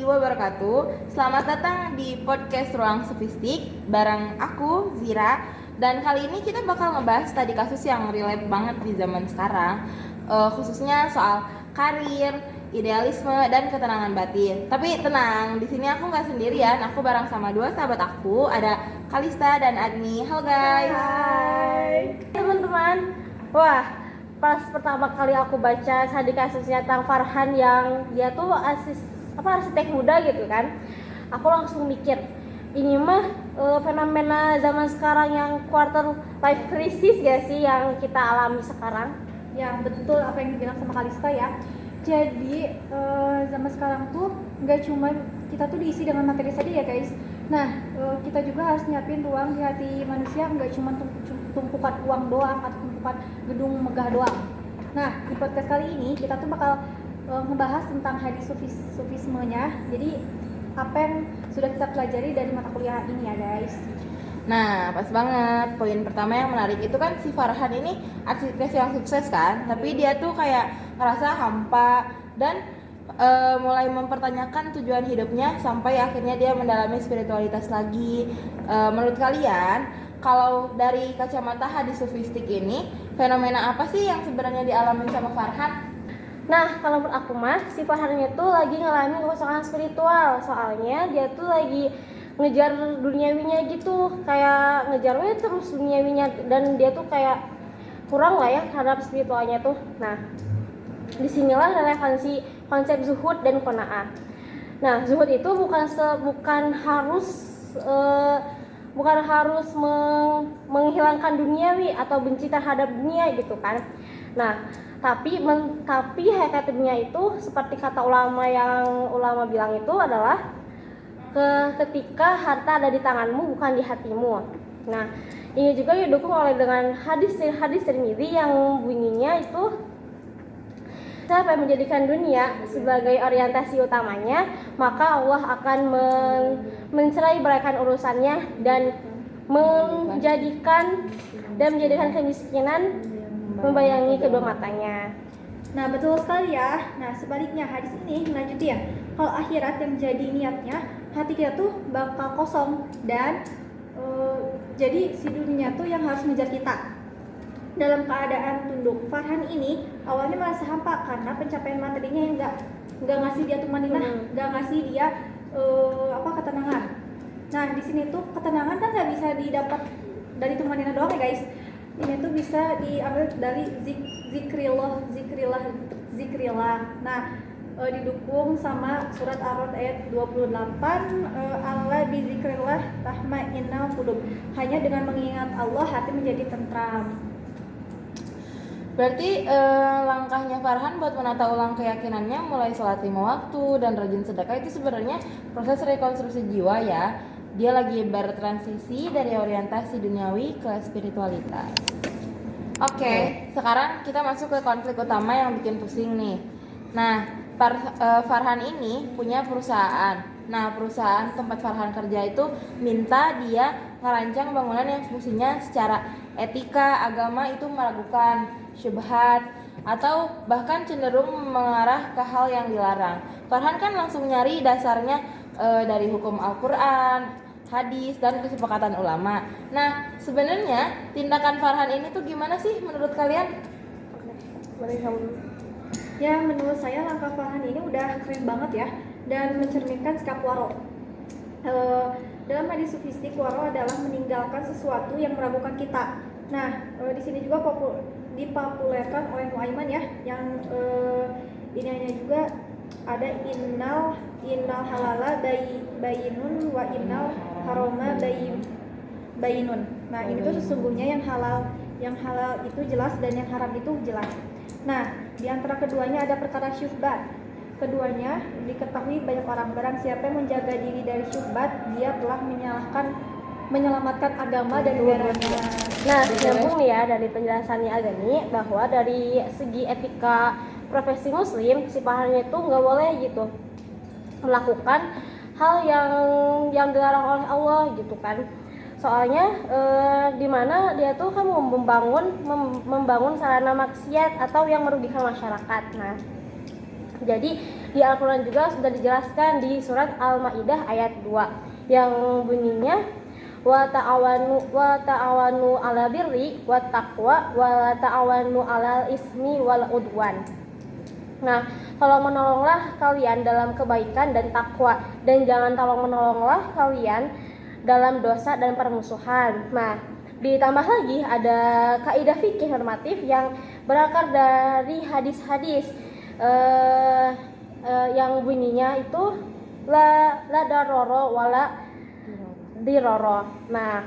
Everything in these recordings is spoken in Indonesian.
wabarakatuh. Selamat datang di podcast Ruang Sofistik bareng aku Zira. Dan kali ini kita bakal ngebahas tadi kasus yang relate banget di zaman sekarang, khususnya soal karir, idealisme dan ketenangan batin. Tapi tenang, di sini aku nggak sendirian. Aku bareng sama dua sahabat aku, ada Kalista dan Agni. Halo guys. Hai teman-teman. Wah, pas pertama kali aku baca tadi kasusnya tentang Farhan yang dia tuh arsitek muda gitu kan, aku langsung mikir ini mah fenomena zaman sekarang yang quarter life crisis gak sih yang kita alami sekarang? Ya betul apa yang dibilang sama Kalista ya. Jadi zaman sekarang tuh nggak cuma kita tuh diisi dengan materi saja ya guys. Nah kita juga harus nyiapin ruang di hati manusia, nggak cuma tumpukan uang doang atau tumpukan gedung megah doang. Nah di podcast kali ini kita tuh bakal ngebahas tentang hadis sufismenya. Jadi apa yang sudah kita pelajari dari mata kuliah ini ya guys. Nah, pas banget. Poin pertama yang menarik itu kan si Farhan ini arsitek yang sukses kan, tapi dia tuh kayak ngerasa hampa dan mulai mempertanyakan tujuan hidupnya sampai akhirnya dia mendalami spiritualitas lagi. Menurut kalian, kalau dari kacamata hadis sufistik ini, fenomena apa sih yang sebenarnya dialami sama Farhan? Nah, kalau menurut aku mah, si Farhannya tuh lagi ngalamin kekosongan spiritual. Soalnya dia tuh lagi ngejar duniawinya gitu, kayak ngejarnya terus duniawinya, dan dia tuh kayak kurang lah ya terhadap spiritualnya tuh. Nah, disinilah relevansi konsep zuhud dan qanaah. Nah, zuhud itu bukan harus menghilangkan duniawi atau benci terhadap dunia gitu kan. Nah, tapi hakikatnya itu seperti kata ulama bilang itu adalah ketika harta ada di tanganmu bukan di hatimu. Nah, ini juga didukung oleh dengan hadis Tirmidzi yang bunyinya itu siapa yang menjadikan dunia sebagai orientasi utamanya, maka Allah akan mencerai beraikan urusannya dan menjadikan kemiskinan membayangi kedua matanya. Nah betul sekali ya. Nah sebaliknya hadis ini melanjuti ya, kalau akhirat yang menjadi niatnya, hati kita tuh bakal kosong dan jadi si dunia tuh yang harus mengejar kita. Dalam keadaan tunduk, Farhan ini awalnya merasa hampa karena pencapaian materinya yang nggak ngasih dia tumanina, nggak ngasih dia ketenangan. Nah di sini tuh ketenangan kan nggak bisa didapat dari tumanina doang ya guys. Ini tuh bisa diambil dari zikrillah. Nah, didukung sama surat Ar-Ra'd ayat 28, Allah bi zikrillah tahma'innul qulub. Hanya dengan mengingat Allah hati menjadi tentram. Berarti langkahnya Farhan buat menata ulang keyakinannya mulai sholat 5 waktu dan rajin sedekah itu sebenarnya proses rekonstruksi jiwa ya. Dia lagi bertransisi dari orientasi duniawi ke spiritualitas. Oke, sekarang kita masuk ke konflik utama yang bikin pusing nih. Nah, Farhan ini punya perusahaan. Nah, perusahaan tempat Farhan kerja itu minta dia ngerancang bangunan yang fungsinya secara etika, agama itu meragukan, syubhat, atau bahkan cenderung mengarah ke hal yang dilarang. Farhan kan langsung nyari dasarnya dari hukum Al-Quran, hadis, dan kesepakatan ulama. Nah, sebenarnya tindakan Farhan ini tuh gimana sih menurut kalian? Ya, menurut saya langkah Farhan ini udah keren banget ya dan mencerminkan sikap waro. Dalam hadis sufistik, waro adalah meninggalkan sesuatu yang meragukan kita. Nah, di sini juga dipopulerkan oleh Nuaiman ya, yang ininya juga ada innal halala bayinun wa innal haroma bayinun. Nah, ini tuh sesungguhnya yang halal itu jelas dan yang haram itu jelas. Nah, di antara keduanya ada perkara syubhat. Keduanya diketahui banyak orang. Barang siapa yang menjaga diri dari syubhat, dia telah menyelamatkan agama dan negaranya. Nah, nyambung nih ya dari penjelasannya Agani bahwa dari segi etika profesi muslim, si Farhan itu nggak boleh gitu melakukan hal yang dilarang oleh Allah gitu kan. Soalnya dimana dia tuh kan membangun sarana maksiat atau yang merugikan masyarakat. Nah, jadi Di Al-Quran juga sudah dijelaskan di surat Al-Maidah ayat 2 yang bunyinya wa ta'awanu 'alal birri wat taqwa wa la ta'awanu 'alal ismi wal udwan. Nah, tolong menolonglah kalian dalam kebaikan dan takwa, dan jangan tolong menolonglah kalian dalam dosa dan permusuhan. Nah, ditambah lagi ada kaidah fikih normatif yang berakar dari hadis-hadis yang bunyinya itu la daroro wala diroro. Nah,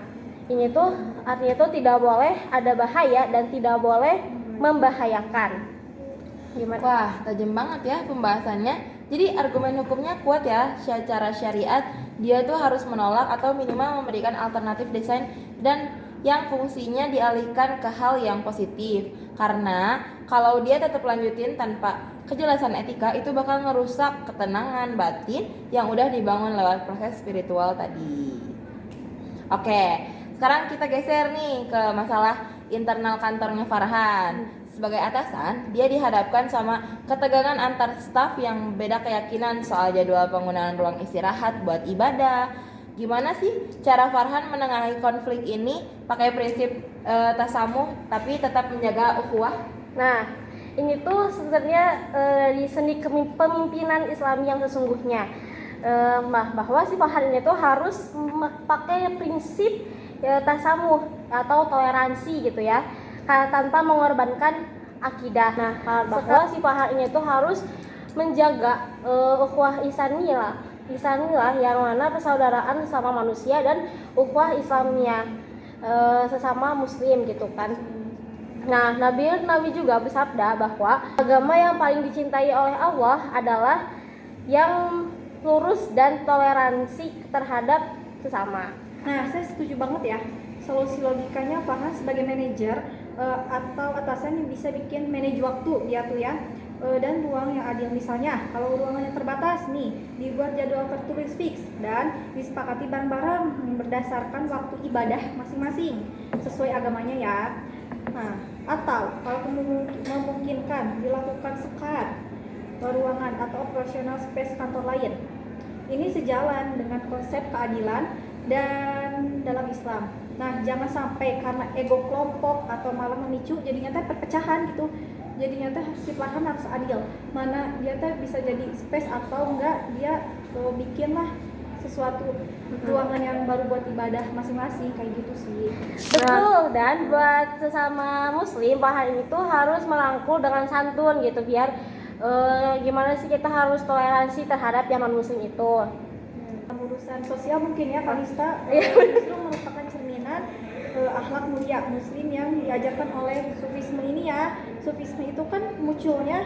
ini tuh artinya tuh tidak boleh ada bahaya dan tidak boleh membahayakan. Gimana? Wah, tajam banget ya pembahasannya. Jadi argumen hukumnya kuat ya. Secara syariat dia tuh harus menolak atau minimal memberikan alternatif desain dan yang fungsinya dialihkan ke hal yang positif. Karena kalau dia tetap lanjutin tanpa kejelasan etika, itu bakal ngerusak ketenangan batin yang udah dibangun lewat proses spiritual tadi. Oke, sekarang kita geser nih ke masalah internal kantornya Farhan. Sebagai atasan, dia dihadapkan sama ketegangan antar staf yang beda keyakinan soal jadwal penggunaan ruang istirahat buat ibadah. Gimana sih cara Farhan menengahi konflik ini pakai prinsip tasamuh tapi tetap menjaga ukhuwah? Nah, ini tuh sebenarnya di seni kepemimpinan Islam yang sesungguhnya. Bahwa si Farhan ini tuh harus pakai prinsip tasamuh atau toleransi gitu ya, tanpa mengorbankan akidah. Nah, bahwa si Farhan ini tuh harus menjaga ukhuwah Ihsaniyah yang mana persaudaraan sesama manusia dan ukhuwah Islamiyah sesama muslim gitu kan. Nah, Nabi juga bersabda bahwa agama yang paling dicintai oleh Allah adalah yang lurus dan toleransi terhadap sesama. Nah, saya setuju banget ya. Solusi logikanya Farhan sebagai manajer atau atasan yang bisa bikin manage waktu dia tuh ya, dan ruang yang adil. Misalnya kalau ruangannya terbatas nih, dibuat jadwal tertulis fix dan disepakati bareng-bareng berdasarkan waktu ibadah masing-masing sesuai agamanya ya. Nah, atau kalau memungkinkan dilakukan sekat ruangan atau operasional space kantor lain. Ini sejalan dengan konsep keadilan dan dalam Islam. Nah, jangan sampai karena ego kelompok atau malah memicu jadinya teh perpecahan gitu. Jadinya teh si Farhan harus adil. Mana dia teh bisa jadi space atau enggak dia bikinlah sesuatu ruangan yang baru buat ibadah masing-masing kayak gitu sih. Betul, dan buat sesama muslim Farhan ini tuh harus merangkul dengan santun gitu biar gimana sih kita harus toleransi terhadap yang non muslim itu. Urusan sosial mungkin ya Kalista justru merupakan cerminan akhlak mulia muslim yang diajarkan oleh sufisme ini ya. Sufisme itu kan munculnya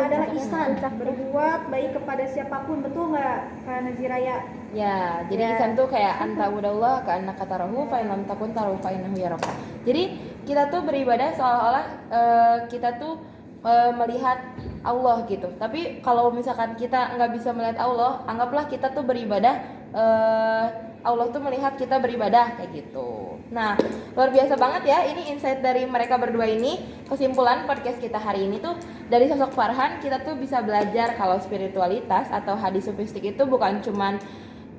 adalah ihsan, berbuat baik kepada siapapun, betul nggak Kak Naziraya? Ya, jadi ihsan tuh kayak anta udallah ka annaka tarahu fa in lam takun tarahu fa innahu yaraka. Jadi kita tuh beribadah seolah-olah kita tuh melihat Allah gitu. Tapi kalau misalkan kita nggak bisa melihat Allah, anggaplah kita tuh beribadah, Allah tuh melihat kita beribadah kayak gitu. Nah, luar biasa banget ya ini insight dari mereka berdua ini. Kesimpulan podcast kita hari ini tuh dari sosok Farhan kita tuh bisa belajar kalau spiritualitas atau hadis sufistik itu bukan cuman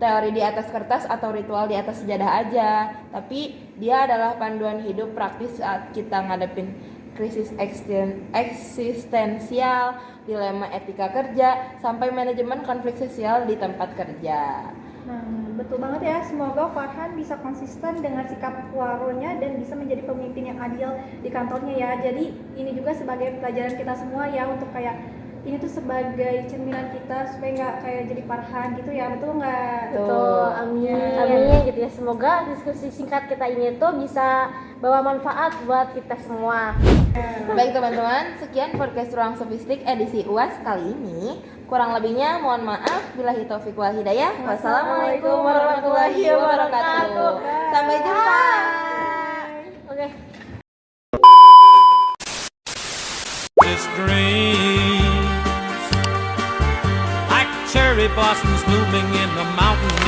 teori di atas kertas atau ritual di atas sejadah aja, tapi dia adalah panduan hidup praktis saat kita ngadepin krisis eksistensial, dilema etika kerja, sampai manajemen konflik sosial di tempat kerja. Nah, betul banget ya. Semoga Farhan bisa konsisten dengan sikap waronya dan bisa menjadi pemimpin yang adil di kantornya ya. Jadi ini juga sebagai pelajaran kita semua ya, untuk kayak ini tuh sebagai cerminan kita supaya nggak kayak jadi Farhan gitu ya, betul nggak? Betul, amin gitu ya. Semoga diskusi singkat kita ini tuh bisa bawa manfaat buat kita semua. Baik teman-teman, sekian podcast Ruang Sofistik edisi UAS kali ini. Kurang lebihnya mohon maaf. Billahi taufiq wal hidayah. Wassalamualaikum warahmatullahi wabarakatuh. Sampai jumpa. Oke. This dreams like cherry blossoms blooming in the mountain